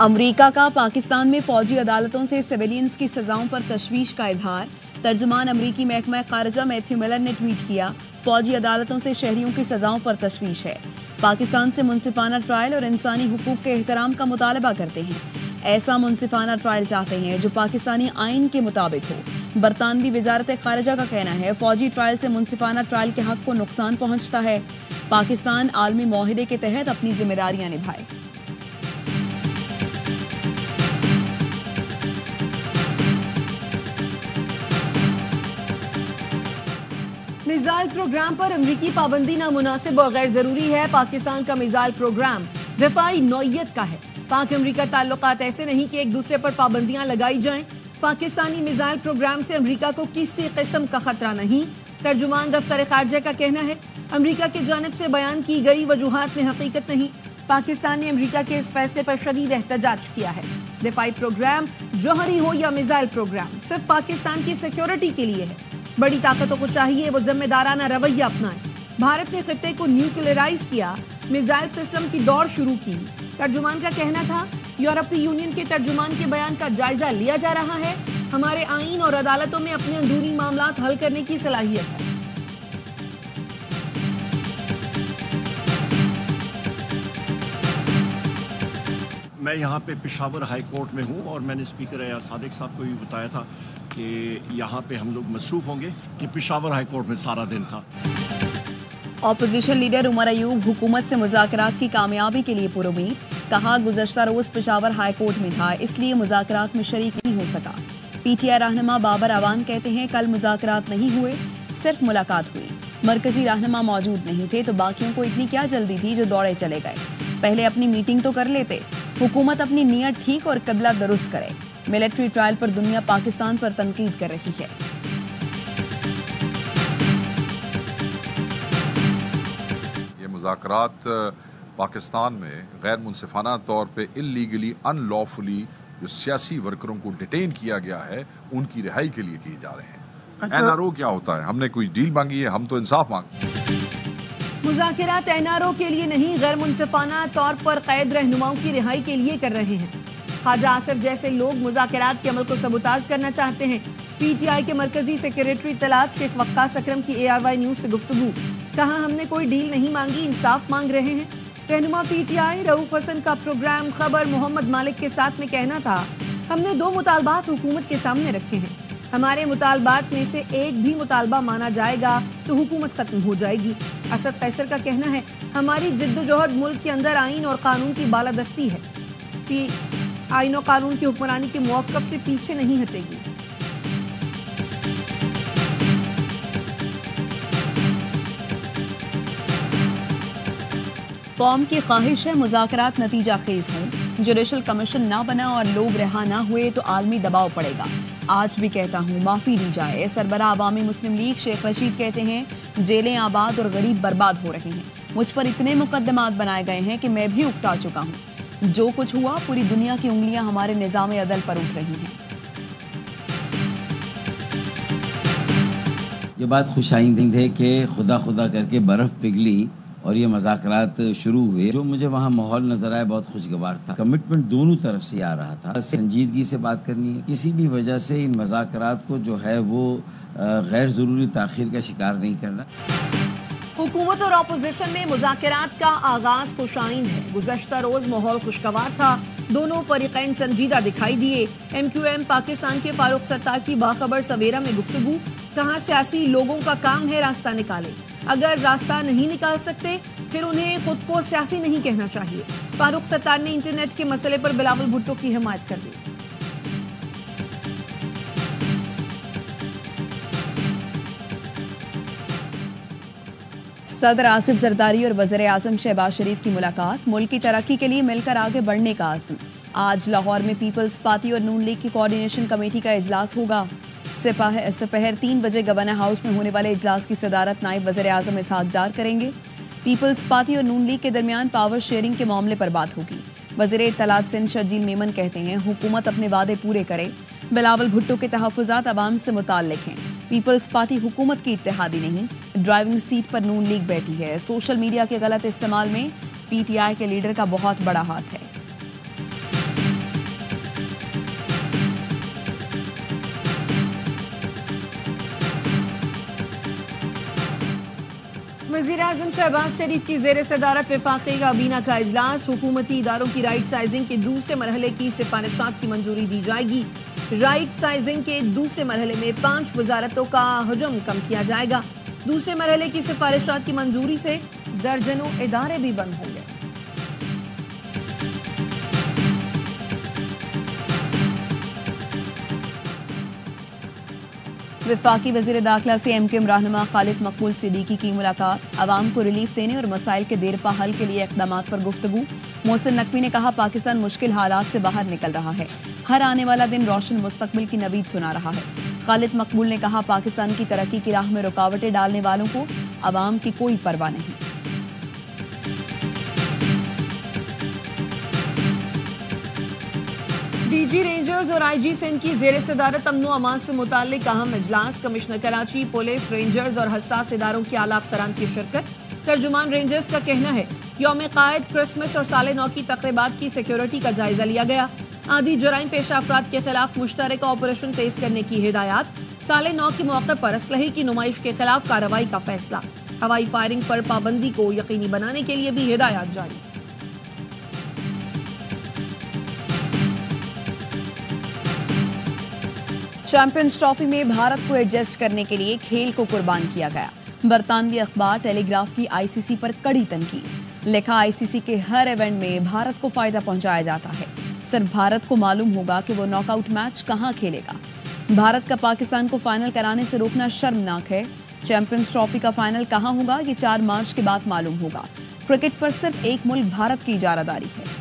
امریکہ کا پاکستان میں فوجی عدالتوں سے سویلینز کی سزاؤں پر تشویش کا اظہار. ترجمان امریکی محکمہ خارجہ میتھیو ملر نے ٹویٹ کیا، فوجی عدالتوں سے شہریوں کی سزاؤں پر تشویش ہے. پاکستان سے منصفانہ ٹرائل اور انسانی حقوق کے احترام کا مطالبہ کرتے ہیں. ایسا منصفانہ ٹرائل چاہتے ہیں جو پاکستانی آئین کے مطابق ہو. برطانوی وزارت خارجہ کا کہنا ہے فوجی ٹرائل سے منصفانہ ٹرائل کے حق کو نقصان پہنچتا ہے. پاکستان عالمی معاہدے کے تحت اپنی ذمہ داریاں نبھائے. میزائل پروگرام پر امریکی پابندی نامناسب اور غیر ضروری ہے. پاکستان کا میزائل پروگرام دفاعی نوعیت کا ہے. پاک امریکہ تعلقات ایسے نہیں کہ ایک دوسرے پر پابندیاں لگائی جائیں. پاکستانی میزائل پروگرام سے امریکہ کو کسی قسم کا خطرہ نہیں. ترجمان دفتر خارجہ کا کہنا ہے امریکہ کی جانب سے بیان کی گئی وجوہات میں حقیقت نہیں. پاکستان نے امریکہ کے اس فیصلے پر شدید احتجاج کیا ہے. دفاعی پروگرام جوہری ہو یا میزائل پروگرام صرف پاکستان کی سیکیورٹی کے لیے ہے. بڑی طاقتوں کو چاہیے وہ ذمہ دارانہ رویہ اپنائیں. بھارت نے خطے کو نیوکلیرائز کیا، میزائل سسٹم کی دوڑ شروع کی. ترجمان کا کہنا تھا یورپی یونین کے ترجمان کے بیان کا جائزہ لیا جا رہا ہے. ہمارے آئین اور عدالتوں میں اپنے اندرونی معاملات حل کرنے کی صلاحیت ہے. میں یہاں پہ پشاور ہائی کورٹ میں ہوں اور میں نے اسپیکر ایاز صادق صاحب کو بھی بتایا تھا کہ یہاں پہ ہم لوگ مصروف ہوں گے کہ پشاور ہائی کورٹ میں سارا دن تھا. اپوزیشن لیڈر عمر ایوب حکومت سے مذاکرات کی کامیابی کے لیے پرامید. کہا گزشتہ روز پشاور ہائی کورٹ میں تھا اس لیے مذاکرات میں شریک نہیں ہو سکا. پی ٹی آئی رہنما بابر اعوان کہتے ہیں کل مذاکرات نہیں ہوئے، صرف ملاقات ہوئی. مرکزی رہنما موجود نہیں تھے تو باقیوں کو اتنی کیا جلدی تھی جو دوڑے چلے گئے. پہلے اپنی میٹنگ تو کر لیتے. حکومت اپنی نیت ٹھیک اور قبلہ درست کرے. ملٹری ٹرائل پر دنیا پاکستان پر تنقید کر رہی ہے. یہ مذاکرات پاکستان میں غیر منصفانہ طور پہ انلیگلی ان لافلی جو سیاسی ورکروں کو ڈیٹین کیا گیا ہے ان کی رہائی کے لیے کیے جا رہے ہیں. این آر او کیا ہوتا ہے؟ ہم نے کوئی ڈیل مانگی ہے، ہم تو انصاف مانگتے ہیں. مذاکرات این آر او کے لیے نہیں، غیر منصفانہ طور پر قید رہنماؤں کی رہائی کے لیے کر رہے ہیں. خواجہ آصف جیسے لوگ مذاکرات کے عمل کو سبوتاژ کرنا چاہتے ہیں. پی ٹی آئی کے مرکزی سیکریٹری اطلاعات شیخ وقاص اکرم کی اے آر وائی نیوز سے گفتگو. کہا ہم نے کوئی ڈیل نہیں مانگی، انصاف مانگ رہے ہیں. رہنما پی ٹی آئی رؤوف حسن کا پروگرام خبر محمد مالک کے ساتھ میں کہنا تھا ہم نے 2 مطالبات حکومت کے سامنے رکھے ہیں. ہمارے مطالبات میں سے ایک بھی مطالبہ مانا جائے گا تو حکومت ختم ہو جائے گی. اسد قیصر کا کہنا ہے ہماری جدوجہد ملک کے اندر آئین اور قانون کی بالادستی ہے. آئین و قانون کی حکمرانی کے موقف سے پیچھے نہیں ہٹے گی. قوم کی خواہش ہے مذاکرات نتیجہ خیز ہوں. جوڈیشل کمیشن نہ بنا اور لوگ رہا نہ ہوئے تو عالمی دباؤ پڑے گا. آج بھی کہتا ہوں معافی دی جائے. سربراہ عوامی مسلم لیگ شیخ رشید کہتے ہیں جیلیں آباد اور غریب برباد ہو رہے ہیں. مجھ پر اتنے مقدمات بنائے گئے ہیں کہ میں بھی اکتا چکا ہوں. جو کچھ ہوا پوری دنیا کی انگلیاں ہمارے نظام عدل پر اٹھ رہی ہیں. یہ بات خوش آئند ہے کہ خدا خدا کر کے برف پگھلی اور یہ مذاکرات شروع ہوئے. جو مجھے وہاں ماحول نظر آیا بہت خوشگوار تھا. کمٹمنٹ دونوں طرف سے آ رہا تھا. سنجیدگی سے بات کرنی ہے. کسی بھی وجہ سے ان مذاکرات کو جو ہے وہ غیر ضروری تاخیر کا شکار نہیں کرنا. حکومت اور اپوزیشن میں مذاکرات کا آغاز خوش آئند ہے. گزشتہ روز ماحول خوشگوار تھا. دونوں فریقین سنجیدہ دکھائی دیے. ایم کیو ایم پاکستان کے فاروق ستار کی باخبر سویرا میں گفتگو. کہاں سیاسی لوگوں کا کام ہے راستہ نکالے. اگر راستہ نہیں نکال سکتے پھر انہیں خود کو سیاسی نہیں کہنا چاہیے. فاروق ستار نے انٹرنیٹ کے مسئلے پر بلاول بھٹو کی حمایت کر دی. صدر آصف زرداری اور وزیر اعظم شہباز شریف کی ملاقات. ملک کی ترقی کے لیے مل کر آگے بڑھنے کا عزم. آج لاہور میں پیپلز پارٹی اور نون لیگ کی کوارڈینیشن کمیٹی کا اجلاس ہوگا. سپہر 3 بجے گورنر ہاؤس میں ہونے والے اجلاس کی صدارت نائب وزیر اعظم اسحاق ڈار کریں گے. پیپلز پارٹی اور نون لیگ کے درمیان پاور شیئرنگ کے معاملے پر بات ہوگی. وزیر اطلاعات سندھ شرجیل میمن کہتے ہیں حکومت اپنے وعدے پورے کرے. بلاول بھٹو کے تحفظات عوام سے متعلق ہیں. پیپلز پارٹی حکومت کی اتحادی نہیں. ڈرائیونگ سیٹ پر نون لیگ بیٹھی ہے. سوشل میڈیا کے غلط استعمال میں پی ٹی آئی کے لیڈر کا بہت بڑا ہاتھ ہے. वज़ीर-ए-आज़म शहबाज शरीफ की ज़ेर सदारत वफाकी काबीना का इजलास। हुकूमती इदारों की राइट साइजिंग के दूसरे मरहले की सिफारिशात की मंजूरी दी जाएगी। राइट साइजिंग के दूसरे मरहले में 5 वजारतों का हजम कम किया जाएगा। दूसरे मरहले की सिफारिशात की मंजूरी से दर्जनों इदारे भी बंद होंगे। वफाकी वज़ीर दाखिला से एमक्यूएम रहनुमा खालिद मकबूल सिद्दीकी की मुलाकात। आवाम को रिलीफ देने और मसाइल के देरपा हल के लिए इक़दामात पर गुफ्तगू। मोहसिन नकवी ने कहा, पाकिस्तान मुश्किल हालात से बाहर निकल रहा है, हर आने वाला दिन रोशन मुस्तकबिल की नवीद सुना रहा है। खालिद मकबूल ने कहा, पाकिस्तान की तरक्की की राह में रुकावटें डालने वालों को आवाम की कोई परवाह नहीं। डीजी रेंजर्स और आईजी सिंध की ज़ेर सदारत अमन व अमान से मुताल्लिक अहम इजलास। कमिश्नर कराची, पुलिस, रेंजर्स और हसास इदारों के आला अफसरान की शिरकत। तर्जुमान रेंजर्स का कहना है, यौम कायद, क्रिसमस और साल नौ की तकरीबात की सिक्योरिटी का जायजा लिया गया। आदि जराइम पेशा अफराद के खिलाफ मुश्तरका ऑपरेशन तेज करने की हिदायत। साल नौ के मौके पर असलहे की नुमाइश के खिलाफ कार्रवाई का फैसला। हवाई फायरिंग पर पाबंदी को यकीनी बनाने के लिए भी हिदायत जारी। चैंपियंस ट्रॉफी में भारत को एडजस्ट करने के लिए खेल को कुर्बान किया गया। बरतानवी अखबार टेलीग्राफ की आईसीसी पर कड़ी तनकीद। लिखा, आईसीसी के हर इवेंट में भारत को फायदा पहुंचाया जाता है, सिर्फ भारत को मालूम होगा कि वो नॉकआउट मैच कहां खेलेगा। भारत का पाकिस्तान को फाइनल कराने से रोकना शर्मनाक है। चैंपियंस ट्रॉफी का फाइनल कहां होगा ये 4 मार्च के बाद मालूम होगा। क्रिकेट पर सिर्फ एक मुल्क भारत की इजारादारी है।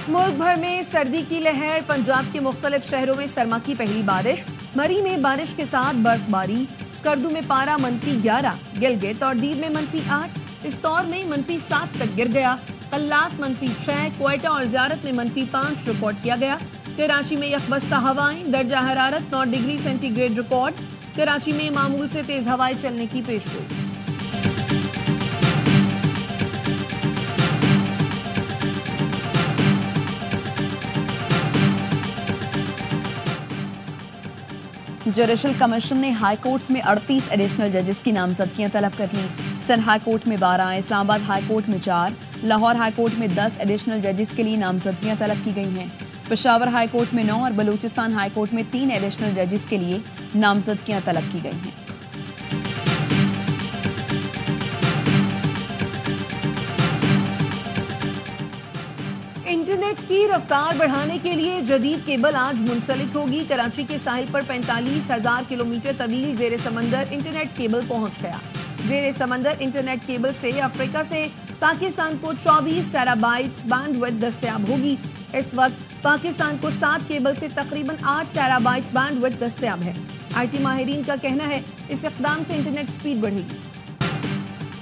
मुल्क भर में सर्दी की लहर। पंजाब के मुख्तलिफ शहरों में सरमा की पहली बारिश। मरी में बारिश के साथ बर्फबारी। स्कर्दू में पारा -11, गिलगित और दीव में -8, इस्तौर में -7 तक गिर गया। कल्लात -6, क्वेटा और ज़ियारत में -5 रिकॉर्ड किया गया। कराची में यकबस्ता हवाएं, दर्जा हरारत 9 डिग्री सेंटीग्रेड रिकॉर्ड। कराची में मामूल से तेज हवाएं चलने की पेशगोई। जुडिशल कमीशन ने हाई कोर्ट्स में 38 एडिशनल जजेस की नामजदगियां तलब कर ली। सिंध हाई कोर्ट में 12, इस्लामाबाद हाई कोर्ट में 4, लाहौर हाई कोर्ट में 10 एडिशनल जजेस के लिए नामजदगियां तलब की गई हैं। पेशावर हाई कोर्ट में 9 और बलूचिस्तान हाई कोर्ट में 3 एडिशनल जजेस के लिए नामजदगियां तलब की गई हैं। इंटरनेट की रफ्तार बढ़ाने के लिए जदीद केबल आज मुंसलिक होगी। कराची के साहिल पर 45,000 किलोमीटर तवील जेर समंदर इंटरनेट केबल पहुंच गया। जेर समंदर इंटरनेट केबल से अफ्रीका से पाकिस्तान को 24 टेराबाइट्स बैंडविड्थ दस्तयाब होगी। इस वक्त पाकिस्तान को 7 केबल से तकरीबन 8 टेराबाइट्स बैंडविड्थ दस्तयाब है। IT माहिरीन का कहना है, इस इक़दाम से इंटरनेट स्पीड बढ़ेगी।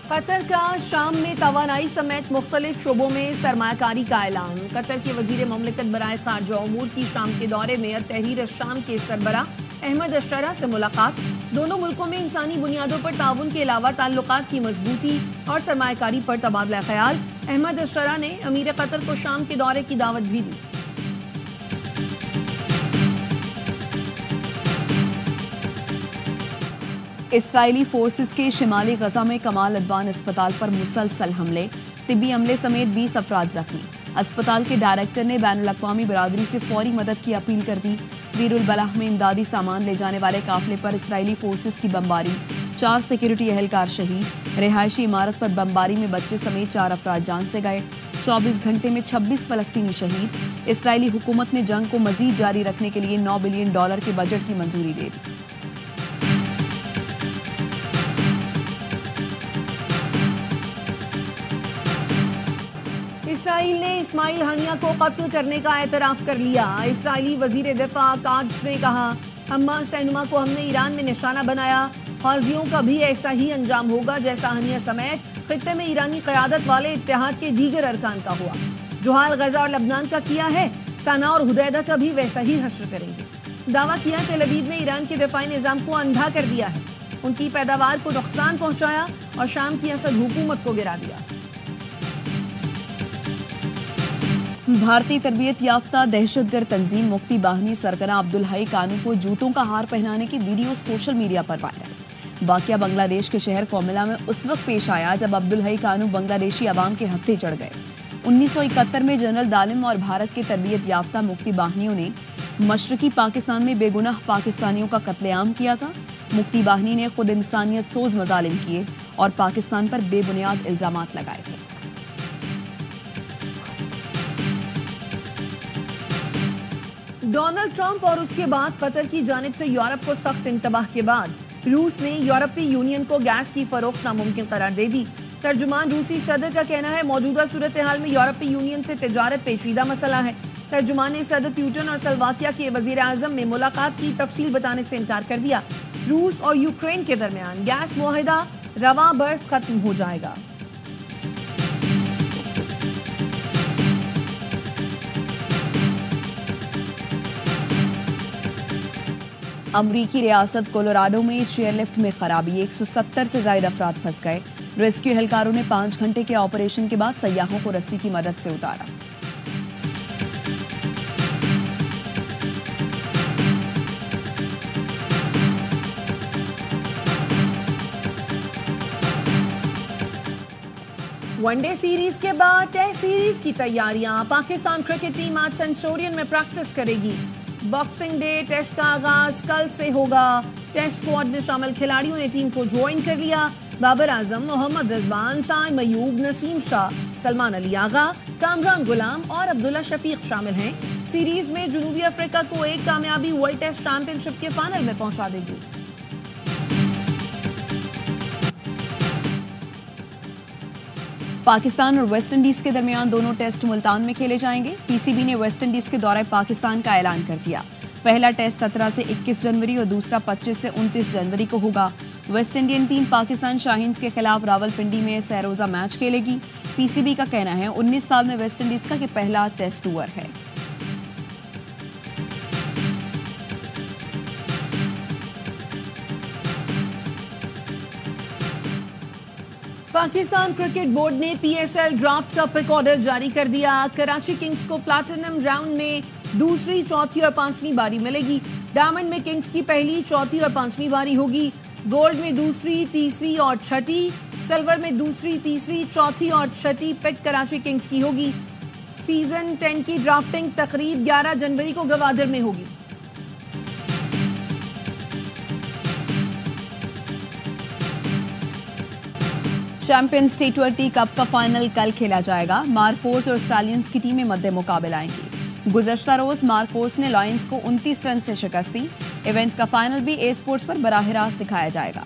कतर का शाम में तवानाई समेत मुख्तलिफ शोबों में सरमायाकारी का ऐलान। कतर के वजीर ममलिकत बराए खारजा उमूर की शाम के दौरे में तहरीर शाम के सरबरा अहमद अशरा से मुलाकात। दोनों मुल्कों में इंसानी बुनियादों पर ताउन के अलावा ताल्लुकात की मजबूती और सरमायाकारी पर तबादला ख्याल। अहमद अशरा ने अमीर कतर को शाम के दौरे की दावत भी दी। इसराइली फोर्सेस के शिमाली गजा में कमाल अदवान अस्पताल पर मुसलसल हमले, तिब्बी अमले समेत 20 अफराद जख्मी। अस्पताल के डायरेक्टर ने बैनुल अक़वामी बरादरी से फौरी मदद की अपील कर दी। बीरुल बलाह में इमदादी सामान ले जाने वाले काफिले पर इसराइली फोर्सेस की बमबारी, 4 सिक्योरिटी एहलकार शहीद। रिहायशी इमारत पर बमबारी में बच्चे समेत 4 अफराद जान से गए। 24 घंटे में 26 फलस्तीनी शहीद। इसराइली हुकूमत ने जंग को मजीद जारी रखने के लिए $9 बिलियन के बजट की मंजूरी दे दी। इसराइल ने इस्माइल हानिया को कत्ल करने का एतराफ कर लिया। इसराइली वजीर दिफा काद्स ने कहा, हमास रहनुमा को हमने ईरान में निशाना बनाया। हाजियों का भी ऐसा ही अंजाम होगा जैसा हानिया समेत खित्ते में ईरानी क़यादत वाले इत्तेहाद के दीगर अरकान का हुआ। जो हाल गजा और लबनान का किया है, सना और हुदैदा का भी वैसा ही हश्र करेंगे। दावा किया, तेल अवीव ने ईरान के दिफाई निज़ाम को अंधा कर दिया है, उनकी पैदावार को नुकसान पहुंचाया और शाम की असद हुकूमत को गिरा दिया। भारतीय तरबियत याफ्ता दहशतगर्द तंजीम मुक्ति बाहिनी सरगना अब्दुल हई कानू को जूतों का हार पहनाने की वीडियो सोशल मीडिया पर वायरल। वाकया बांग्लादेश के शहर कोमिला में उस वक्त पेश आया जब अब्दुल हई कानू बांग्लादेशी अवाम के हत्थे चढ़ गए। 1971 में जनरल दालिम और भारत के तरबियत याफ्ता मुक्ति बाहिनियों ने मशरकी पाकिस्तान में बेगुनाह पाकिस्तानियों का कत्लेआम किया था। मुक्ति बाहिनी ने खुद इंसानियत सोज मजालिम किए और पाकिस्तान पर बेबुनियाद इल्जामात लगाए थे। डोनाल्ड ट्रंप और उसके बाद कतर की जानिब से यूरोप को सख्त इंतबाह के बाद रूस ने यूरोपीय यूनियन को गैस की फरोख्त नामुमकिन करार दे दी। तर्जुमान रूसी सदर का कहना है मौजूदा सूरत हाल में यूरोपीय यूनियन से तिजारत पेचीदा मसला है। तर्जुमान ने सदर पुतिन और स्लोवाकिया के वजीर आजम में मुलाकात की तफसील बताने से इनकार कर दिया। रूस और यूक्रेन के दरमियान गैस मुआहिदा रवां बरस खत्म हो जाएगा। अमरीकी रियासत कोलोराडो में चेयरलिफ्ट में खराबी, 170 से ज्यादा अफराद फंस गए। रेस्क्यू एहलकारों ने 5 घंटे के ऑपरेशन के बाद सयाहों को रस्सी की मदद से उतारा। वनडे सीरीज के बाद टेस्ट सीरीज की तैयारियां। पाकिस्तान क्रिकेट टीम आज सेंचुरियन में प्रैक्टिस करेगी। बॉक्सिंग डे टेस्ट का आगाज कल से होगा। टेस्ट स्क्वाड में शामिल खिलाड़ियों ने टीम को ज्वाइन कर लिया। बाबर आजम, मोहम्मद रिजवान, साइम अयूब, नसीम शाह, सलमान अली आगा, कामरान गुलाम और अब्दुल्ला शफीक शामिल हैं। सीरीज में जनूबी अफ्रीका को एक कामयाबी वर्ल्ड टेस्ट चैंपियनशिप के फाइनल में पहुंचा देगी। पाकिस्तान और वेस्ट इंडीज के दरमियान दोनों टेस्ट मुल्तान में खेले जाएंगे। पीसीबी ने वेस्ट इंडीज के दौरे पाकिस्तान का ऐलान कर दिया। पहला टेस्ट 17 से 21 जनवरी और दूसरा 25 से 29 जनवरी को होगा। West Indian team Pakistan Shaheen's के खिलाफ रावलपिंडी में सैरोजा मैच खेलेगी। पीसीबी का कहना है 19 साल में वेस्ट इंडीज का ये पहला टेस्ट टूर है। पाकिस्तान क्रिकेट बोर्ड ने पीएसएल ड्राफ्ट का पिक ऑर्डर जारी कर दिया। कराची किंग्स को प्लैटिनम राउंड में दूसरी, चौथी और पांचवी बारी मिलेगी। डायमंड में किंग्स की पहली, चौथी और पांचवी बारी होगी। गोल्ड में दूसरी, तीसरी और छठी, सिल्वर में दूसरी, तीसरी, चौथी और छठी पिक कराची किंग्स की होगी। सीजन 10 की ड्राफ्टिंग तकरीब 11 जनवरी को गवादर में होगी। चैंपियंस टी20 कप का फाइनल कल खेला जाएगा। मार्कोस और स्टालियंस की टीमें मध्य मुकाबला आएंगी। गुज़श्ता रोज मार्कोस ने लायंस को 29 रन से शिकस्त दी। इवेंट का फाइनल भी ए स्पोर्ट्स पर बराह रास्त दिखाया जाएगा।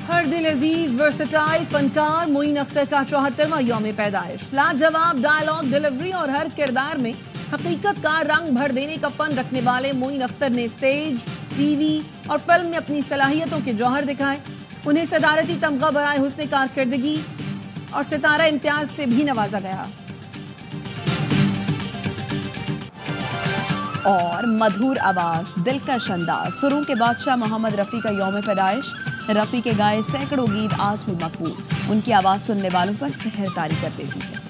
हर दिल अजीज वर्सटाइल फनकार मोइन अख्तर का 74वां यौम पैदाइश। लाजवाब डायलॉग, डिलीवरी और हर किरदार में हकीकत का रंग भर देने का फन रखने वाले मोइन अख्तर ने स्टेज, टीवी और फिल्म में अपनी सलाहियतों के जौहर दिखाए। उन्हें सदारती तमगा बराए हुस्न कारकर्दगी और सितारा इम्तियाज से भी नवाजा गया। और मधुर आवाज, दिलकश अंदाज, सुरों के बादशाह मोहम्मद रफी का यौम पैदाइश। रफी के गाए सैकड़ों गीत आज भी मकबूल। उनकी आवाज सुनने वालों पर सहर तारी कर देती है।